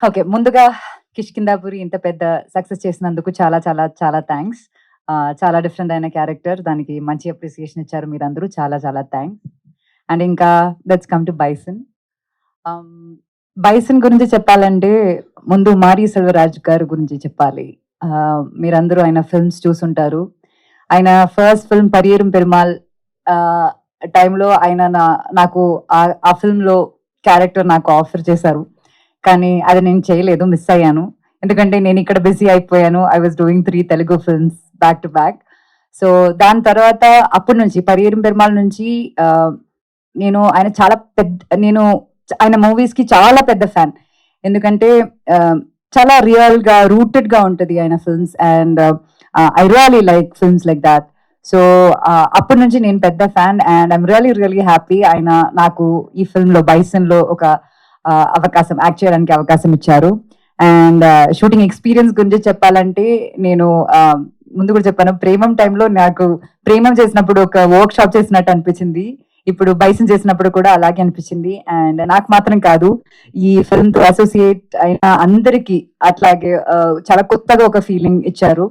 Okay. ముందుగా 'కిష్కింధాపురి' ఇంత పెద్ద సక్సెస్ చేసినందుకు చాలా చాలా చాలా థాంక్స్. చాలా డిఫరెంట్ అయిన క్యారెక్టర్. దానికి మంచి అప్రిసియేషన్ ఇచ్చారు మీరందరూ. చాలా చాలా థాంక్స్. అండ్ ఇంకా లెట్స్ కమ్ టు 'బైసన్'. ఆహ్, 'బైసన్' గురించి చెప్పాలంటే ముందు 'మారి సెల్వరాజ్' గారి గురించి చెప్పాలి. మీరందరూ ఆయన ఫిల్మ్స్ చూసుంటారు. ఆయన ఫస్ట్ ఫిల్మ్ 'పరియేరం పెరుమాళ్' ఆహ్, టైమ్‌లో ఆయన నాకు ఆ ఫిల్మ్‌లో క్యారెక్టర్ నాకు ఆఫర్ చేశారు. కానీ అది నేను చేయలేదు. మిస్ అయ్యాను. ఎందుకంటే నేనిక్కడ బిజీ అయిపోయాను. I was doing 3 Telugu films back to back. So, దాని తర్వాత అప్పటి నుంచి 'పరియేరం పెరుమాళ్' నుంచి ఆహ్, నేను ఆయన చాలా నేను ఆయన మూవీస్‌కి చాలా పెద్ద ఫ్యాన్. ఎందుకంటే ఆహ్, చాలా రియల్‌గా, రూటెడ్‌గా ఉంటది ఆయన films and I really like films like thought. So, అప్పటి నుంచి నేను పెద్ద fan and I'm really really happy ఆయన నాకు ఈ ఫిల్మ్‌లో 'బైసన్‌లో' ఒక అవకాశం యాక్ట్ చేయడానికి అవకాశం ఇచ్చారు. అండ్ షూటింగ్ ఎక్స్‌పీరియన్స్ గురించి చెప్పాలంటే నేను ముందు కూడా చెప్పాను. 'ప్రేమం' టైమ్‌లో నాకు 'ప్రేమం' చేసినప్పుడు ఒక వర్క్‌షాప్ చేసినట్టు అనిపించింది. ఇప్పుడు 'బైసన్' చేసినప్పుడు కూడా అలాగే అనిపించింది. అండ్ నాకు మాత్రం కాదు, ఈ ఫిల్మ్‌తో అసోసియేట్ అయిన అందరికి అట్లాగే చాలా కొత్తగా ఒక ఫీలింగ్ ఇచ్చారు.